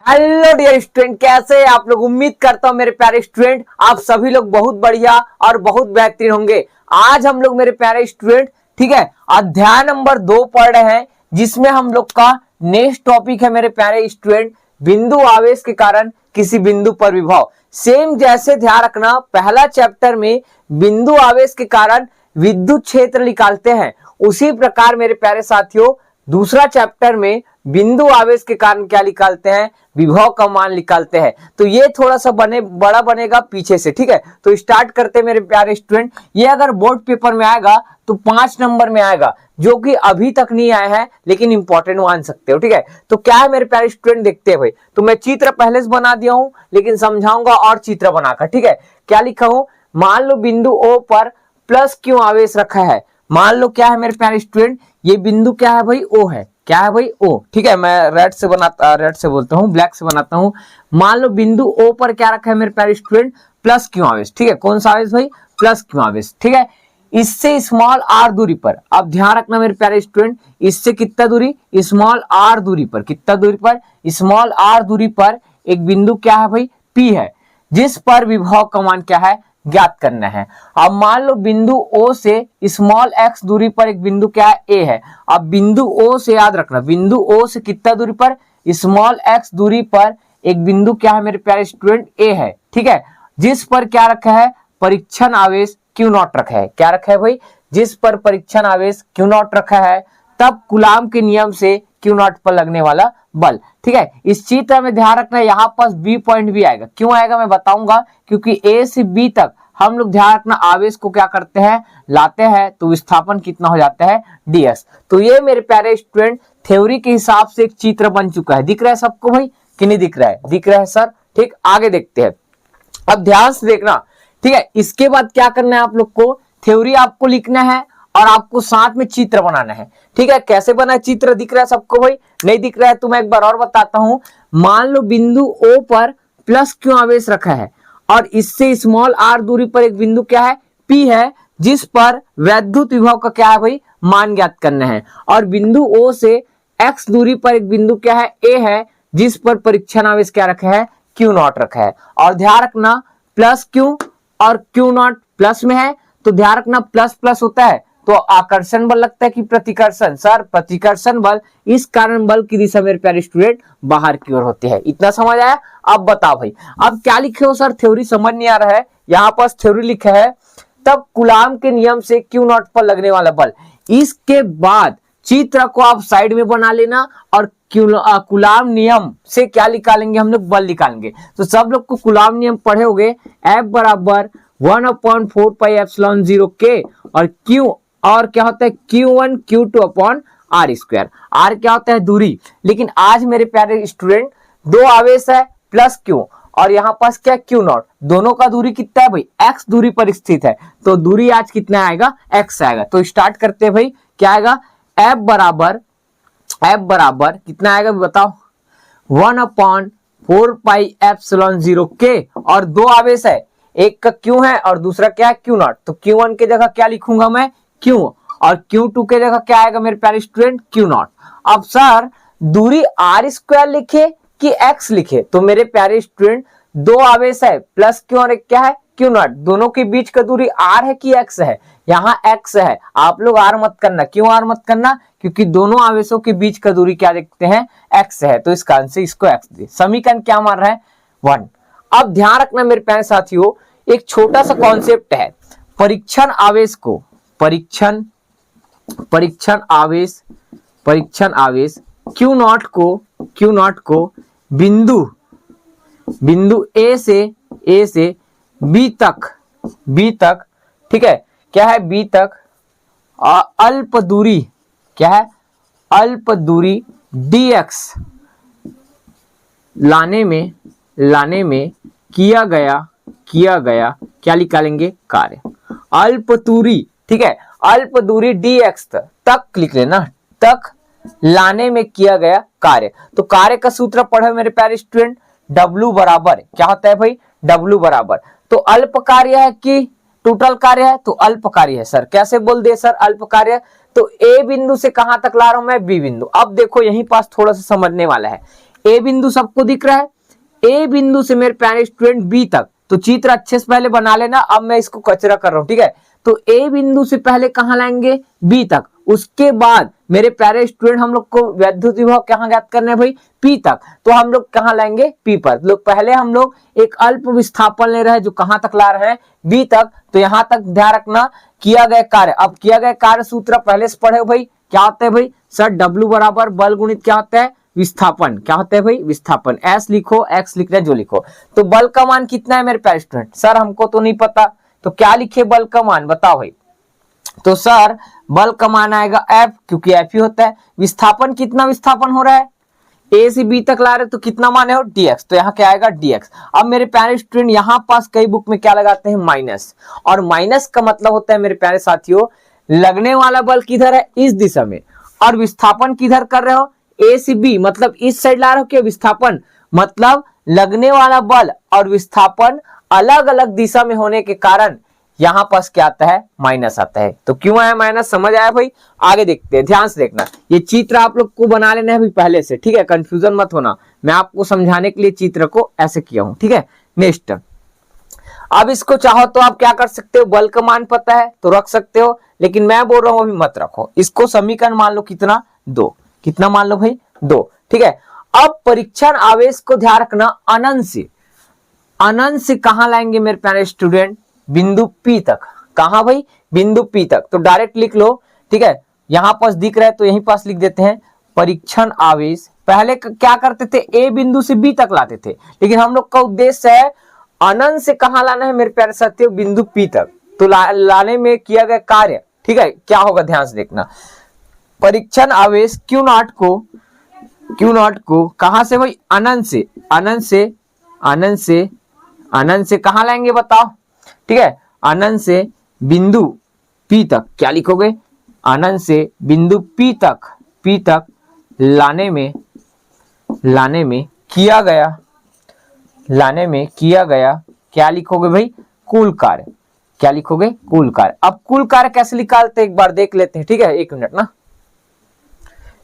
Hello dear student, कैसे हैं आप लोग। उम्मीद करता हूं मेरे प्यारे स्टूडेंट आप सभी लोग बहुत बढ़िया और बहुत बेहतरीन होंगे। आज हम लोग मेरे प्यारे स्टूडेंट ठीक है अध्याय नंबर 2 पढ़ रहे हैं, जिसमें हम लोग का नेक्स्ट टॉपिक है मेरे प्यारे स्टूडेंट बिंदु आवेश के कारण किसी बिंदु पर विभव। सेम जैसे ध्यान रखना, पहला चैप्टर में बिंदु आवेश के कारण विद्युत क्षेत्र निकालते हैं, उसी प्रकार मेरे प्यारे साथियों दूसरा चैप्टर में बिंदु आवेश के कारण क्या निकालते हैं, विभव का मान निकालते हैं। तो ये थोड़ा सा बड़ा बनेगा पीछे से, ठीक है। तो स्टार्ट करते हैं मेरे प्यारे स्टूडेंट। ये अगर बोर्ड पेपर में आएगा तो 5 नंबर में आएगा, जो कि अभी तक नहीं आया है लेकिन इंपॉर्टेंट मान सकते हो, ठीक है। तो क्या है मेरे प्यारे स्टूडेंट, देखते हैं भाई। तो मैं चित्र पहले से बना दिया हूं लेकिन समझाऊंगा और चित्र बनाकर, ठीक है। क्या लिखा हूं, मान लो बिंदु O पर प्लस क्यू आवेश रखा है। मान लो क्या है मेरे प्यारे स्टूडेंट, ये बिंदु क्या है भाई, O है। क्या है भाई, O, ठीक है। मैं रेड से बोलता हूँ, ब्लैक से बनाता हूँ। मान लो बिंदु O पर क्या रखा है मेरे प्यारे स्टूडेंट, प्लस क्यू आवेश, ठीक है। कौन सा आवेश भाई, प्लस क्यू आवेश, ठीक है। इससे स्मॉल r दूरी पर, अब ध्यान रखना मेरे प्यारे स्टूडेंट, इससे कितना दूरी, स्मॉल r दूरी पर, कितना दूरी पर, स्मॉल r दूरी पर एक बिंदु क्या है भाई, P है, जिस पर विभव का मान क्या है, ज्ञात करना है। अब मान लो बिंदु O से स्मॉल x दूरी पर एक बिंदु क्या है, A है। अब बिंदु O से याद रखना, बिंदु O से कितना दूरी पर, स्मॉल x दूरी पर एक बिंदु क्या है मेरे प्यारे स्टूडेंट, A है, ठीक है। जिस पर क्या रखा है, परीक्षण आवेश Q0 रखा है। क्या रखा है भाई, जिस पर परीक्षण आवेश Q0 रखा है, तब कूलाम के नियम से Q0 पर लगने वाला बल, ठीक है। इस चित्र में ध्यान रखना, यहाँ पास B पॉइंट भी आएगा। क्यों आएगा मैं बताऊंगा, क्योंकि A से B तक हम लोग ध्यान रखना आवेश को क्या करते हैं, लाते हैं, तो विस्थापन कितना हो जाता है, dx। तो ये मेरे प्यारे स्टूडेंट थ्योरी के हिसाब से एक चित्र बन चुका है। दिख रहा है सबको भाई कि नहीं दिख रहा है, दिख रहा है सर, ठीक। आगे देखते हैं, अब ध्यान से देखना, ठीक है। इसके बाद क्या करना है, आप लोग को थ्योरी आपको लिखना है और आपको साथ में चित्र बनाना है, ठीक है। कैसे बना है चित्र, दिख रहा है सबको भाई, नहीं दिख रहा है तो मैं एक बार और बताता हूं। मान लो बिंदु O पर प्लस क्यू आवेश रखा है और इससे स्मॉल r दूरी पर एक बिंदु क्या है, P है, जिस पर वैद्युत विभव का क्या है भाई, मान ज्ञात करना है। और बिंदु O से x दूरी पर एक बिंदु क्या है, A है, जिस पर परीक्षण आवेश क्या रखा है, Q0 रखा है। और ध्यान रखना प्लस Q और Q0 प्लस में है, तो ध्यान रखना प्लस प्लस होता है तो आकर्षण बल लगता है कि प्रतिकर्षण, सर प्रतिकर्षण बल। इस कारण बल की दिशा मेरे प्यारे स्टूडेंट बाहर की ओर होती है। इतना समझ आया। अब बताओ भाई, अब क्या लिखे हो सर, थ्योरी समझ नहीं आ रहा है। यहाँ पास थ्योरी लिखा है, तब कूलाम के नियम से Q0 पर लगने वाला बल। इसके बाद चित्र को आप साइड में बना लेना और कूलाम नियम से क्या निकालेंगे, हम लोग बल निकालेंगे। तो सब लोग को कूलाम नियम पढ़े होंगे, F बराबर 1/4πε0 K और Q और क्या होता है, Q1 Q2 upon R square. R क्या होता है, दूरी। लेकिन आज मेरे प्यारे स्टूडेंट दो आवेश है, प्लस Q और यहाँ पास क्या Q0, दोनों का दूरी कितना है भाई, x दूरी पर स्थित है, तो दूरी आज कितना आएगा, x आएगा। तो स्टार्ट करते हैं भाई, क्या आएगा, F बराबर कितना आएगा बताओ, 1/4πε0 K और दो आवेश है, एक का Q है और दूसरा क्या है, Q0। तो Q1 के जगह क्या लिखूंगा मैं, Q, और Q2 के जगह क्या आएगा मेरे प्यारे स्टूडेंट, Q0। अब सर दूरी R स्क्वायर लिखे कि x लिखे, तो मेरे प्यारे स्टूडेंट दो आवेश है, प्लस Q और एक क्या है, Q0, दोनों के बीच का दूरी R है कि x है, यहाँ x है। आप लोग R मत करना, क्यों R मत करना, क्योंकि दोनों आवेशों के बीच का दूरी क्या देखते हैं, x है, तो इसका आंसर इसको x दे। समीकरण क्या मान रहा है, 1। अब ध्यान रखना मेरे प्यारे साथियों, एक छोटा सा कॉन्सेप्ट है, परीक्षण आवेश को, परीक्षण आवेश Q0 को बिंदु A से B तक, ठीक है, क्या है B तक, अल्प दूरी, क्या है, अल्प दूरी dx लाने में किया गया क्या निकालेंगे, कार्य। अल्प दूरी, ठीक है, अल्प दूरी dx तक लिख लेना, तक लाने में किया गया कार्य। तो कार्य का सूत्र पढ़े मेरे प्यारे स्टूडेंट, W बराबर क्या होता है भाई, W बराबर, तो अल्प कार्य है कि टोटल कार्य है, तो अल्प कार्य है। सर कैसे बोल दिए सर अल्प कार्य, तो A बिंदु से कहां तक ला रहा हूं मैं, B बिंदु। अब देखो यहीं पास थोड़ा सा समझने वाला है, ए बिंदु सबको दिख रहा है, ए बिंदु से मेरे प्यारे स्टूडेंट बी तक, तो चित्र अच्छे से पहले बना लेना। अब मैं इसको कचरा कर रहा हूं, ठीक है। तो ए बिंदु से पहले कहां लाएंगे, बी तक, उसके बाद मेरे प्यारे स्टूडेंट हम लोग को वैद्युत विभव कहां ज्ञात करना है भाई, पी तक, तो हम लोग कहां लाएंगे, पी पर। लोग पहले हम लोग एक अल्प विस्थापन ले रहे हैं जो कहां तक ला रहे हैं, बी तक। तो यहां तक ध्यान रखना, किया गया कार्य, अब किया गया कार्य सूत्र पहले से पढ़े भाई, क्या होता है भाई सर, डब्ल्यू बराबर बल गुणित क्या होता है, विस्थापन, क्या होता है भाई, विस्थापन। एस लिखो, एक्स लिख रहे जो लिखो। तो बल का मान कितना है मेरे प्यारे स्टूडेंट, सर हमको तो नहीं पता, तो क्या लिखे बल का मान बताओ भाई। तो सर बल का मान आएगा एफ, क्योंकि एफ ही होता है। विस्थापन कितना विस्थापन हो रहा है, ए से बी तक ला रहे, तो कितना मान है dx, तो यहाँ क्या आएगा dx। अब मेरे प्यारे स्टूडेंट यहाँ पास कई बुक में क्या लगाते हैं, माइनस, और माइनस का मतलब होता है मेरे प्यारे साथियों, लगने वाला बल किधर है, इस दिशा में, और विस्थापन किधर कर रहे हो, ए से बी, मतलब इस साइड ला रहे हो, क्या विस्थापन, मतलब लगने वाला बल और विस्थापन अलग अलग दिशा में होने के कारण यहां पास क्या आता है, माइनस आता है। तो क्यों आया माइनस, समझ आया भाई। आगे देखते हैं, ध्यान से देखना, ये चित्र आप लोग को बना लेना है भाई पहले से, ठीक है, कंफ्यूजन मत होना, मैं आपको समझाने के लिए चित्र को ऐसे किया हूं, ठीक है। नेक्स्ट, अब इसको चाहो तो आप क्या कर सकते हो, बल का मान पता है तो रख सकते हो, लेकिन मैं बोल रहा हूं अभी मत रखो इसको। समीकरण मान लो कितना, 2, कितना मान लो भाई, 2, ठीक है। अब परीक्षण आवेश को ध्यान रखना, अनंत से कहां लाएंगे मेरे प्यारे स्टूडेंट, बिंदु P तक। कहां भाई, बिंदु P तक, तो डायरेक्ट लिख लो, ठीक है। यहां पास दिख रहा है तो यहीं पास लिख देते हैं, परीक्षण आवेश। पहले क्या करते थे, ए बिंदु से बी तक लाते थे, लेकिन हम लोग का उद्देश्य है अनंत से कहां लाना है मेरे प्यारे साथियों, बिंदु P तक। तो लाने में किया गया कार्य, ठीक है, क्या होगा ध्यान से देखना। परीक्षण आवेश Q0 को कहां से भाई, अनंत से कहां लाएंगे बताओ, ठीक है। अनंत से बिंदु P तक क्या लिखोगे, अनंत से बिंदु P तक लाने में किया गया क्या लिखोगे भाई, कुल कार्य। क्या लिखोगे, कुल कार्य। अब कुल कार्य कैसे निकालते हैं एक बार देख लेते हैं, ठीक है, एक मिनट ना,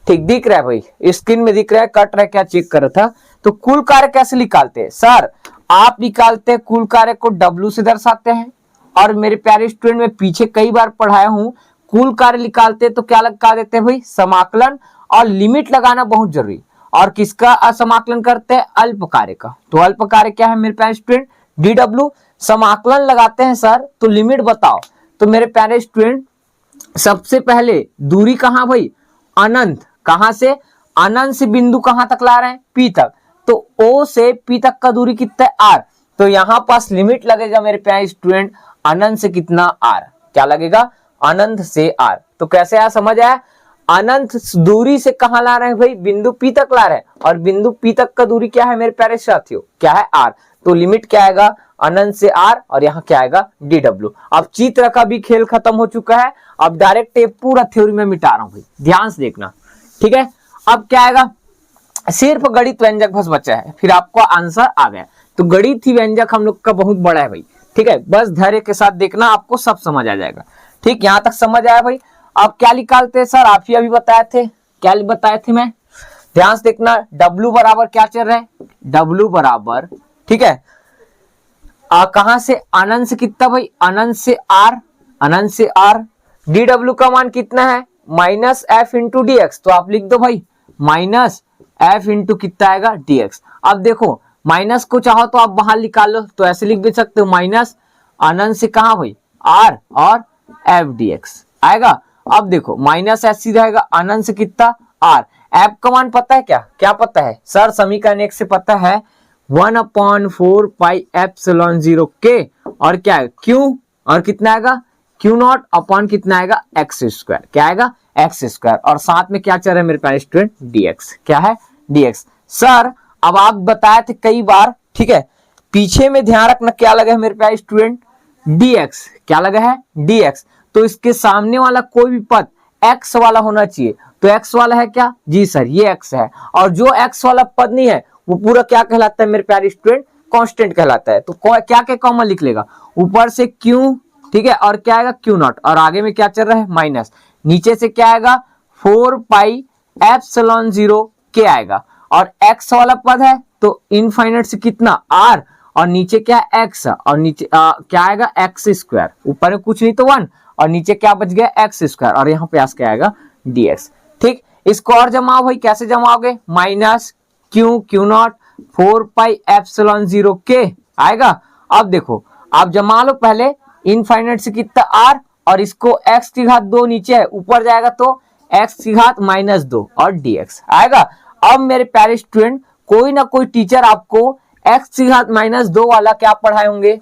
ठीक दिख रहा है भाई, स्क्रीन में दिख रहा है, कट रहा है क्या चेक कर रहा था। तो कुल कार्य कैसे निकालते हैं सर, आप निकालते हैं कुल कार्य को W से दर्शाते हैं, और मेरे प्यारे स्टूडेंट में पीछे कई बार पढ़ाया हूं, कुल कार्य निकालते हैं तो क्या लगा देते हैं भाई, समाकलन, और लिमिट लगाना बहुत जरूरी। और किसका समाकलन करते हैं, अल्प कार्य का। तो अल्प कार्य क्या है मेरे प्यारे स्टूडेंट, DW। समाकलन लगाते हैं सर, तो लिमिट बताओ। तो मेरे प्यारे स्टूडेंट सबसे पहले दूरी कहां भाई, अनंत, कहां से, अनंत से बिंदु कहां तक ला रहे हैं, P तक, तो O से P तक का दूरी कितना है, R। तो यहां पास लिमिट लगेगा मेरे प्यारे स्टूडेंट, अनंत से कितना, R। क्या लगेगा, अनंत से R। तो कैसे आया, समझ आया, अनंत दूरी से कहां ला रहे हैं भाई, बिंदु P तक ला रहे हैं, और बिंदु P तक का दूरी क्या है मेरे प्यारे साथियों, क्या है, R। तो लिमिट क्या आएगा, अनंत से R, और यहाँ क्या आएगा, DW। अब चित्र का भी खेल खत्म हो चुका है, अब डायरेक्ट पूरा थ्योरी में मिटा रहा हूं भाई, ध्यान से देखना, ठीक है। अब क्या आएगा, सिर्फ गणित व्यंजक बस बचा है, फिर आपको आंसर आ गया। तो गणित ही व्यंजक हम लोग का बहुत बड़ा है भाई, ठीक है, बस धैर्य के साथ देखना, आपको सब समझ आ जाएगा। ठीक, यहां तक समझ आया भाई। अब क्या निकालते हैं सर, आप ही अभी बताए थे, क्या बताए थे मैं, ध्यान से देखना। W बराबर क्या चल रहा है, W बराबर, ठीक है, कहां से, अनंत से कितना भाई, अनंत से R। DW का मान कितना है, -F इंटू DX। तो आप लिख दो भाई -F इंटू कितना आएगा, DX। अब देखो माइनस को चाहो तो आप बाहर निकाल लो, तो ऐसे लिख भी सकते हो, माइनस अनंत से कहां भाई, R और F DX आएगा। अब देखो माइनस ऐसी रहेगा, अनंत से कितना, R। F का मान पता है, क्या पता है सर, समीकरण 1 से पता है, 1/4 पाई एप्सिलॉन 0 K, और क्या है Q, और कितना आएगा, Q0 अपॉन कितना आएगा, x²। क्या आएगा, x², और साथ में क्या चल रहा है मेरे प्यारे स्टूडेंट, dx। क्या है, dx। सर अब आप बताए थे कई बार, ठीक है, पीछे में ध्यान रखना क्या लगा है मेरे प्यारे स्टूडेंट, dx। क्या लगा है, dx। तो इसके सामने वाला कोई भी पद x वाला होना चाहिए, तो x वाला है क्या, जी सर ये x है, और जो x वाला पद नहीं है वो पूरा क्या कहलाता है मेरे प्यारे स्टूडेंट, कांस्टेंट कहलाता है। तो क्या क्या कॉमन लिख लेगा, ऊपर से q, ठीक है, और क्या आएगा Q0, और आगे में क्या चल रहा है, माइनस, नीचे से क्या आएगा 4 पाई एप्सिलॉन 0 K आएगा, और x वाला पद है तो इनफाइनाइट से कितना r, और नीचे क्या है x, और नीचे क्या आएगा एक्स स्क्वायर, ऊपर में कुछ नहीं तो 1, और नीचे क्या बच गया एक्स स्क्वायर, और यहाँ पे आस क्या आएगा dx। ठीक, इसको और जमाओ भाई, कैसे जमाओगे, minus q q not 4 pi epsilon 0 के आएगा। अब देखो आप जमा लो पहले, इनफाइनाइट से कितना r, और इसको x की घात 2 नीचे है, ऊपर जाएगा तो x की घात -2 और dx आएगा। अब मेरे प्यारे स्टूडेंट कोई ना कोई टीचर आपको x की घात -2 वाला क्या पढ़ाए होंगे,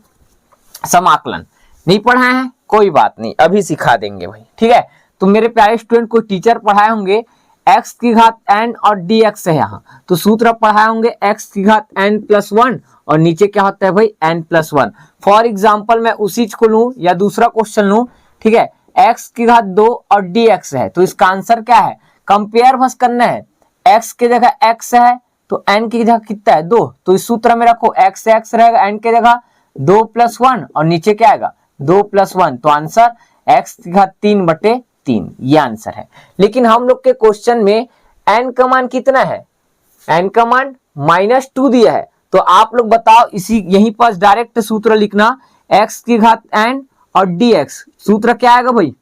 समाकलन। नहीं पढ़ाए हैं, कोई बात नहीं, अभी सिखा देंगे भाई, ठीक है। तो मेरे प्यारे स्टूडेंट कोई टीचर पढ़ाए होंगे x की घात n और dx है यहाँ, तो सूत्र पढ़ाए होंगे x की घात n+1 और नीचे क्या होता है भाई n+1। फॉर एग्जाम्पल मैं उसी को लूं या दूसरा क्वेश्चन लूं, ठीक है, x की घात 2 और dx है, तो इसका आंसर क्या है, कंपेयर बस करना है, x की जगह x है तो n की जगह कितना है 2, तो इस सूत्र में रखो x से x रहेगा, n की जगह 2 + 1 और नीचे क्या आएगा 2 + 1, तो आंसर x की घात 3/3, ये आंसर है। लेकिन हम लोग के क्वेश्चन में n का मान कितना है, n का मान -2 दिया है, तो आप लोग बताओ इसी यहीं पर डायरेक्ट सूत्र लिखना, x की घात n और dx, सूत्र क्या आएगा भाई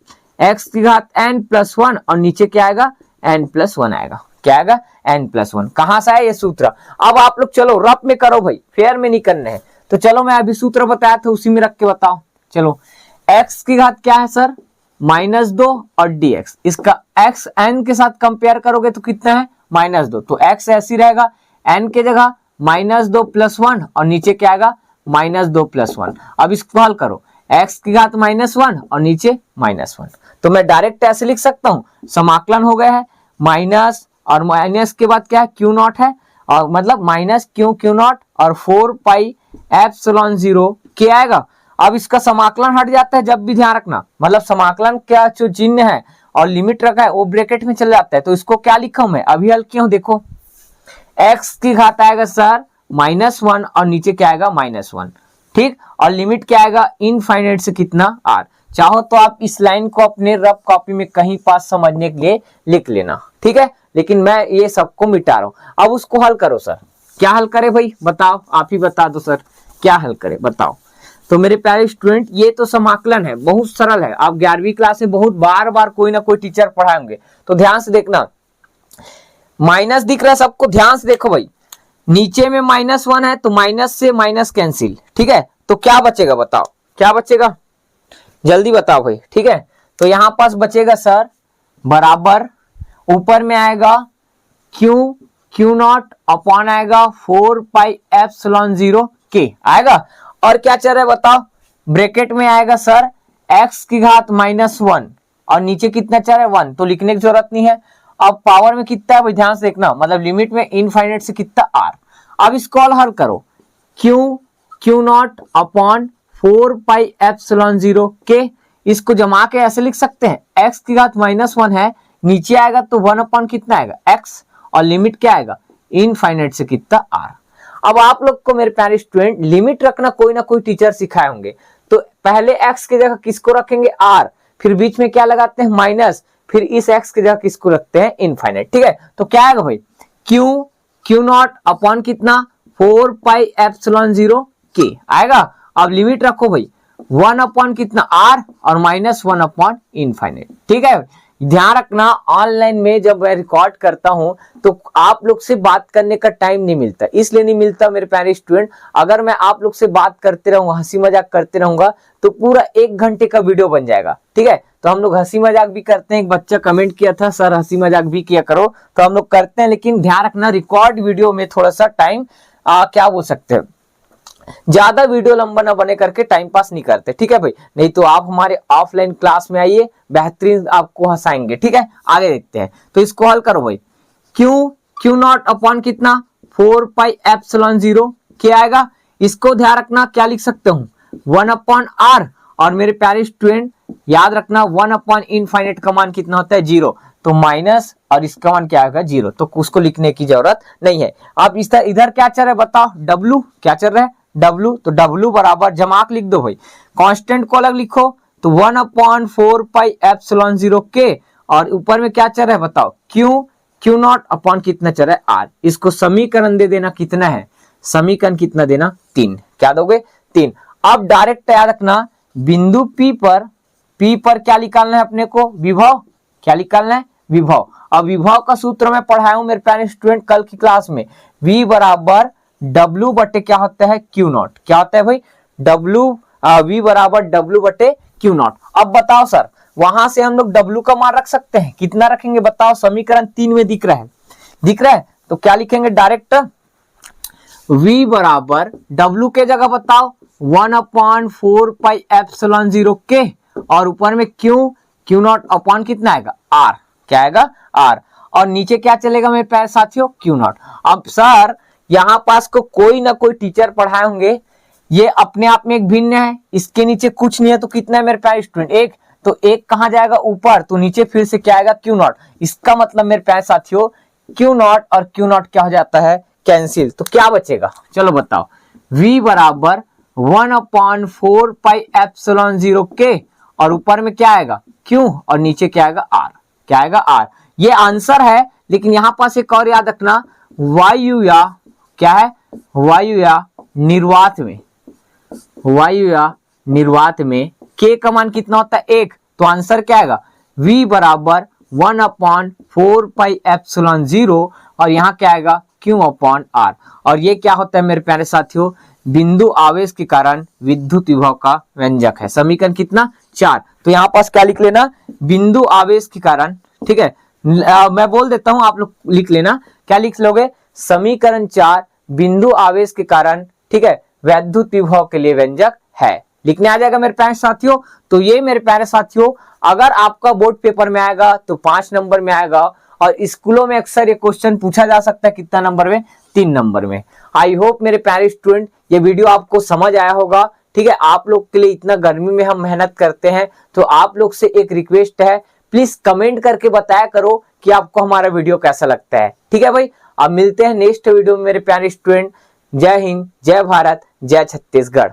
x की घात n+1 और नीचे क्या आएगा n+1 आएगा, क्या आएगा n+1। कहां से है ये सूत्र, अब आप लोग चलो रफ में करो भाई, फेयर में नहीं करने हैं, तो चलो मैं अभी सूत्र बताया था उसी में रख के बताओ। चलो x की घात क्या है सर -2 और dx, इसका x n के साथ कंपेयर करोगे तो कितना है -2, तो x ऐसी रहेगा, n के जगह -2 + 1 और नीचे क्या आएगा -2 + 1। अब इसको हल करो, x की घात -1 और नीचे -1, तो मैं डायरेक्ट ऐसे लिख सकता हूँ, समाकलन हो गया है, माइनस और माइनस के बाद क्या है क्यू नॉट है, और मतलब माइनस क्यू नॉट और 4 पाई एप्सिलॉन 0 के आएगा। अब इसका समाकलन हट जाता है, जब भी ध्यान रखना, मतलब समाकलन क्या जो चिन्ह है और लिमिट रखा है वो ब्रैकेट में चल जाता है, तो इसको क्या लिखा हूं मैं अभी हल किया हूं, देखो x की घात आएगा सर -1 और नीचे क्या आएगा -1, ठीक, और लिमिट क्या आएगा इनफाइनाइट से कितना r। चाहो तो आप इस लाइन को अपने रफ कॉपी में कहीं पास समझने के लिए लिख लेना, ठीक है, लेकिन मैं ये सबको मिटा रहा हूं। अब उसको हल करो सर, क्या हल करे भाई बताओ, आप ही बता दो सर क्या हल करे बताओ। तो मेरे प्यारे स्टूडेंट ये तो समाकलन है, बहुत सरल है, आप 11वीं क्लास में बहुत बार बार कोई ना कोई टीचर पढ़ाएंगे, तो ध्यान से देखना, माइनस दिख रहा है सबको, ध्यान से देखो भाई, नीचे में -1 है तो माइनस से माइनस कैंसिल, ठीक है, तो क्या बचेगा बताओ, क्या बचेगा जल्दी बताओ भाई, ठीक है, तो यहां पास बचेगा सर बराबर, ऊपर में आएगा क्यू नॉट अपॉन आएगा 4 पाई एप्सिलॉन 0 के आएगा, और क्या चल रहा है बताओ, ब्रैकेट में आएगा सर x की घात -1 और नीचे कितना चल रहा है 1, तो लिखने की जरूरत नहीं है। अब पावर में कितना है ध्यान से देखना, मतलब लिमिट में इनफाइनाइट से कितना r। अब इसको हल करो, Q not upon 4 pi epsilon 0 के, इसको जमा के ऐसे लिख सकते हैं, x की घात -1 है, नीचे आएगा तो 1 अपॉन कितना आएगा x, और लिमिट क्या आएगा इनफाइनाइट से कितना r। अब आप लोग को मेरे प्यारे स्टूडेंट लिमिट रखना कोई ना कोई टीचर सिखाए होंगे, तो पहले x की जगह किसको रखेंगे r, फिर बीच में क्या लगाते हैं माइनस, फिर इस x की जगह किसको रखते हैं इनफाइनाइट, ठीक है, तो क्या आएगा भाई क्यू नॉट अपॉन कितना 4 पाई एप्सिलॉन 0 के आएगा। अब लिमिट रखो भाई 1 अपॉन कितना r और -1 अपॉन इनफाइनाइट, ठीक है। ध्यान रखना ऑनलाइन में जब मैं रिकॉर्ड करता हूं तो आप लोग से बात करने का टाइम नहीं मिलता, इसलिए नहीं मिलता मेरे प्यारे स्टूडेंट, अगर मैं आप लोग से बात करते रहूंगा, हंसी मजाक करते रहूंगा तो पूरा 1 घंटे का वीडियो बन जाएगा, ठीक है। तो हम लोग हंसी मजाक भी करते हैं, एक बच्चा कमेंट किया था सर हंसी मजाक भी किया करो, तो हम लोग करते हैं, लेकिन ध्यान रखना रिकॉर्ड वीडियो में थोड़ा सा टाइम क्या बोल सकते हैं, ज्यादा वीडियो लंबा ना बने करके टाइम पास नहीं करते, ठीक है भाई, नहीं तो आप हमारे ऑफलाइन क्लास में आइए, बेहतरीन आपको हंसाएंगे, ठीक है। आगे देखते हैं, तो इसको हल करो भाई, क्यू नॉट अपॉन कितना 4 पाई एप्सिलॉन 0 क्या आएगा, इसको ध्यान रखना क्या लिख सकते हूँ 1 अपॉन r, और मेरे प्यारे स्टूडेंट याद रखना 1 अपॉन इनफाइनाइट का मान कितना होता है 0, तो माइनस और इसका मान क्या आएगा 0, तो उसको लिखने की जरूरत नहीं है। अब इस इधर क्या चल रहा है बताओ, w क्या चल रहा है w, तो w बराबर जमाक लिख दो भाई, कांस्टेंट को अलग लिखो, तो 1 अपॉन 4 पाई एप्सिलॉन 0 के, और ऊपर में क्या चल रहा है बताओ क्यू नॉट अपॉन कितना चल रहा है आर। इसको समीकरण दे देना कितना है, समीकरण कितना देना 3। क्या दोगे 3। अब डायरेक्ट याद रखना बिंदु P पर क्या निकालना है अपने को, विभव। क्या निकालना है, विभव। अब विभव का सूत्र मैं पढ़ाया हूं मेरे प्यारे स्टूडेंट कल की क्लास में, V बराबर W बटे क्या होता है क्यू नॉट। क्या होता है भाई V बराबर W बटे क्यू नॉट। अब बताओ सर वहां से हम लोग W का मान रख सकते हैं, कितना रखेंगे बताओ, समीकरण 3 में दिख रहा है तो क्या लिखेंगे डायरेक्ट V बराबर W के जगह बताओ 1/4 पाई एप्सिलॉन 0 के, और ऊपर में क्यू नॉट अपॉन कितना आएगा R। क्या आएगा R, और नीचे क्या चलेगा मेरे प्यारे साथियों क्यू नॉट। अब सर यहाँ पास को कोई ना कोई टीचर पढ़ाए होंगे, ये अपने आप में एक भिन्न है, इसके नीचे कुछ नहीं है तो कितना है मेरे प्यारे स्टूडेंट एक, तो एक कहां जाएगा ऊपर, तो नीचे फिर से क्या आएगा क्यू नॉट। इसका मतलब मेरे प्यारे साथियों क्यू नॉट और क्यू नॉट क्या हो जाता है कैंसिल। तो क्या बचेगा चलो बताओ, V बराबर 1/4 पाई एप्सिलॉन 0 के, और ऊपर में क्या आएगा Q और नीचे क्या आएगा R। क्या आएगा R, ये आंसर है। लेकिन यहां पास एक और याद रखना, वायु या क्या है, वायु या निर्वात में, वायु या निर्वात में K का मान कितना होता है 1, तो आंसर क्या आएगा V बराबर 1/4 पाई एप्सिलॉन 0, और यहाँ क्या आएगा Q अपॉन R। और ये क्या होता है मेरे प्यारे साथियों, बिंदु आवेश के कारण विद्युत विभव का व्यंजक है। समीकरण कितना 4। तो यहाँ पास क्या लिख लेना, बिंदु आवेश के कारण, ठीक है मैं बोल देता हूं आप लोग लिख लेना, क्या लिख लोगे, समीकरण 4 बिंदु आवेश के कारण, ठीक है विद्युत विभव के लिए व्यंजक है। लिखने आ जाएगा मेरे प्यारे साथियों। तो ये मेरे प्यारे साथियों अगर आपका बोर्ड पेपर में आएगा तो 5 नंबर में आएगा, और स्कूलों में अक्सर ये क्वेश्चन पूछा जा सकता है कितना नंबर में, 3 नंबर में। आई होप मेरे प्यारे स्टूडेंट ये वीडियो आपको समझ आया होगा, ठीक है। आप लोग के लिए इतना गर्मी में हम मेहनत करते हैं, तो आप लोग से एक रिक्वेस्ट है, प्लीज कमेंट करके बताया करो कि आपको हमारा वीडियो कैसा लगता है, ठीक है भाई। अब मिलते हैं नेक्स्ट वीडियो में मेरे प्यारे स्टूडेंट। जय हिंद, जय भारत, जय छत्तीसगढ़।